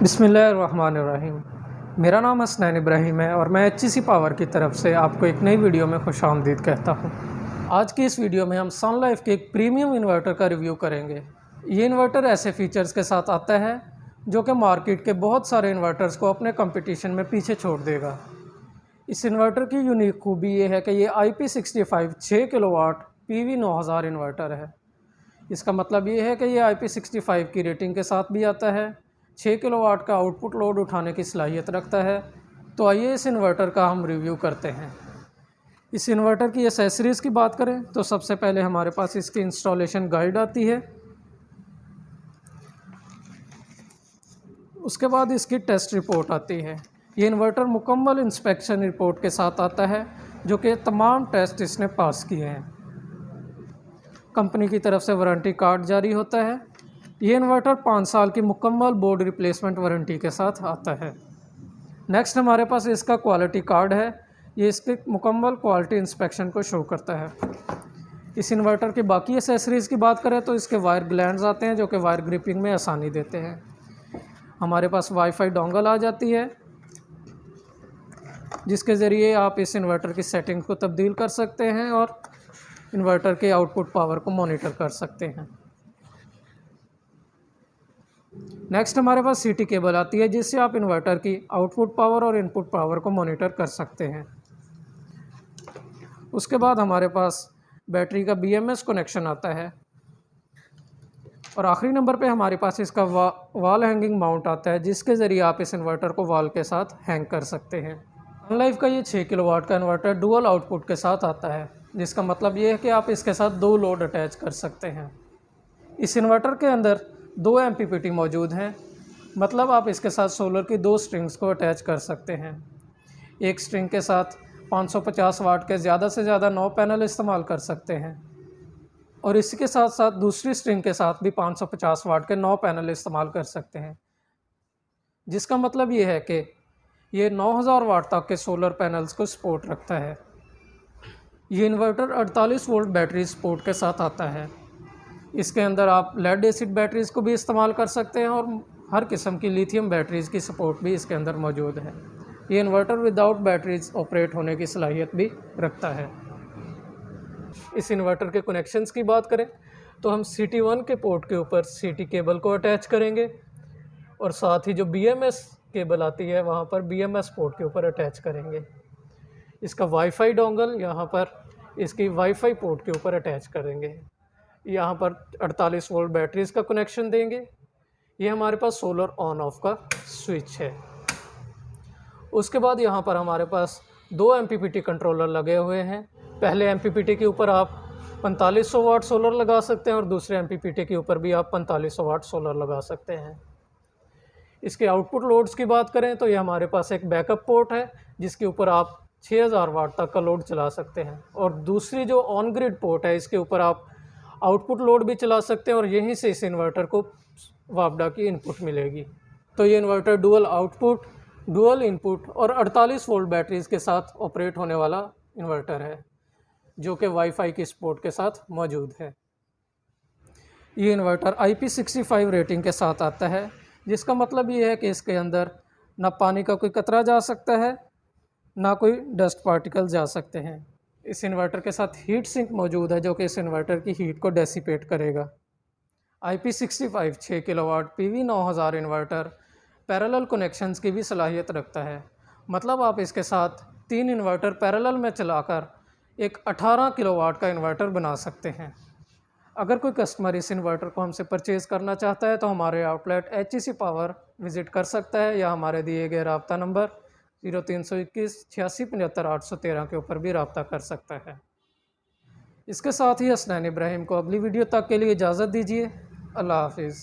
बिस्मिल्लाहिर्रहमानिर्रहीम। मेरा नाम हसनैन इब्राहिम है और मैं एचईसी पावर की तरफ से आपको एक नई वीडियो में खुशामदीद कहता हूँ। आज की इस वीडियो में हम सन लाइफ के एक प्रीमियम इन्वर्टर का रिव्यू करेंगे। ये इन्वर्टर ऐसे फीचर्स के साथ आता है जो कि मार्केट के बहुत सारे इन्वर्टर्स को अपने कंपटीशन में पीछे छोड़ देगा। इस इन्वर्टर की यूनिक खूबी ये है कि ये IP65 6 किलोवाट PV 9000 इन्वर्टर है। इसका मतलब ये है कि ये IP65 की रेटिंग के साथ भी आता है, 6 किलोवाट का आउटपुट लोड उठाने की सलाहियत रखता है। तो आइए इस इन्वर्टर का हम रिव्यू करते हैं। इस इन्वर्टर की एसेसरीज़ की बात करें तो सबसे पहले हमारे पास इसकी इंस्टॉलेशन गाइड आती है। उसके बाद इसकी टेस्ट रिपोर्ट आती है। ये इन्वर्टर मुकम्मल इंस्पेक्शन रिपोर्ट के साथ आता है जो कि तमाम टेस्ट इसने पास किए हैं। कंपनी की तरफ से वारंटी कार्ड जारी होता है। ये इन्वर्टर 5 साल की मुकम्मल बोर्ड रिप्लेसमेंट वारंटी के साथ आता है। नेक्स्ट हमारे पास इसका क्वालिटी कार्ड है। ये इसके मुकम्मल क्वालिटी इंस्पेक्शन को शो करता है। इस इन्वर्टर की बाकी एसेसरीज़ की बात करें तो इसके वायर ग्लैंड्स आते हैं जो कि वायर ग्रिपिंग में आसानी देते हैं। हमारे पास वाईफाई डोंगल आ जाती है जिसके ज़रिए आप इस इन्वर्टर की सेटिंग को तब्दील कर सकते हैं और इन्वर्टर के आउटपुट पावर को मॉनिटर कर सकते हैं। नेक्स्ट हमारे पास सीटी केबल आती है जिससे आप इन्वर्टर की आउटपुट पावर और इनपुट पावर को मॉनिटर कर सकते हैं। उसके बाद हमारे पास बैटरी का BMS कनेक्शन आता है और आखिरी नंबर पे हमारे पास इसका वॉल हैंगिंग माउंट आता है जिसके ज़रिए आप इस इन्वर्टर को वॉल के साथ हैंग कर सकते हैं। सनलाइफ का ये 6 किलोवाट का इन्वर्टर डुअल आउटपुट के साथ आता है जिसका मतलब ये है कि आप इसके साथ 2 लोड अटैच कर सकते हैं। इस इन्वर्टर के अंदर 2 MPPT मौजूद हैं, मतलब आप इसके साथ सोलर की 2 स्ट्रिंग्स को अटैच कर सकते हैं। एक स्ट्रिंग के साथ 550 वाट के ज़्यादा से ज़्यादा 9 पैनल इस्तेमाल कर सकते हैं और इसी के साथ साथ दूसरी स्ट्रिंग के साथ भी 550 वाट के 9 पैनल इस्तेमाल कर सकते हैं, जिसका मतलब ये है कि ये 9000 वाट तक के सोलर पैनल्स को सपोर्ट रखता है। ये इन्वर्टर 48 वोल्ट बैटरी सपोर्ट के साथ आता है। इसके अंदर आप लेड एसिड बैटरीज़ को भी इस्तेमाल कर सकते हैं और हर किस्म की लिथियम बैटरीज़ की सपोर्ट भी इसके अंदर मौजूद है। ये इन्वर्टर विदाउट बैटरीज ऑपरेट होने की सलाहियत भी रखता है। इस इन्वर्टर के कनेक्शंस की बात करें तो हम CT1 के पोर्ट के ऊपर CT केबल को अटैच करेंगे और साथ ही जो BMS केबल आती है वहाँ पर BMS पोर्ट के ऊपर अटैच करेंगे। इसका वाईफाई डोंगल यहाँ पर इसकी वाईफाई पोर्ट के ऊपर अटैच करेंगे। यहाँ पर 48 वोल्ट बैटरीज़ का कनेक्शन देंगे। ये हमारे पास सोलर ऑन ऑफ का स्विच है। उसके बाद यहाँ पर हमारे पास 2 MPPT कंट्रोलर लगे हुए हैं। पहले MPPT के ऊपर आप 4500 वाट सोलर लगा सकते हैं और दूसरे MPPT के ऊपर भी आप 4500 वाट सोलर लगा सकते हैं। इसके आउटपुट लोड्स की बात करें तो ये हमारे पास एक बैकअप पोर्ट है जिसके ऊपर आप 6000 वाट तक का लोड चला सकते हैं और दूसरी जो ऑन ग्रिड पोर्ट है इसके ऊपर आप आउटपुट लोड भी चला सकते हैं और यहीं से इस इन्वर्टर को वापडा की इनपुट मिलेगी। तो ये inverter dual output, dual input और 48 वोल्ट बैटरीज़ के साथ ऑपरेट होने वाला इन्वर्टर है जो कि वाईफाई की सपोर्ट के साथ मौजूद है। ये इन्वर्टर IP65 रेटिंग के साथ आता है जिसका मतलब ये है कि इसके अंदर ना पानी का कोई कतरा जा सकता है ना कोई डस्ट पार्टिकल जा सकते हैं। इस इन्वर्टर के साथ हीट सिंक मौजूद है जो कि इस इन्वर्टर की हीट को डेसिपेट करेगा। IP65 6 kilowatt PV 9000 inverter parallel connections की भी सलाहियत रखता है, मतलब आप इसके साथ 3 इन्वर्टर पैरेलल में चलाकर एक 18 किलोवाट का इन्वर्टर बना सकते हैं। अगर कोई कस्टमर इस इन्वर्टर को हमसे परचेज़ करना चाहता है तो हमारे आउटलेट HEC पावर विज़िट कर सकता है या हमारे दिए गए रब्ता नंबर 0321 86 75 813 के ऊपर भी रब्ता कर सकता है। इसके साथ ही हसनैन इब्राहिम को अगली वीडियो तक के लिए इजाज़त दीजिए। अल्लाह हाफिज़।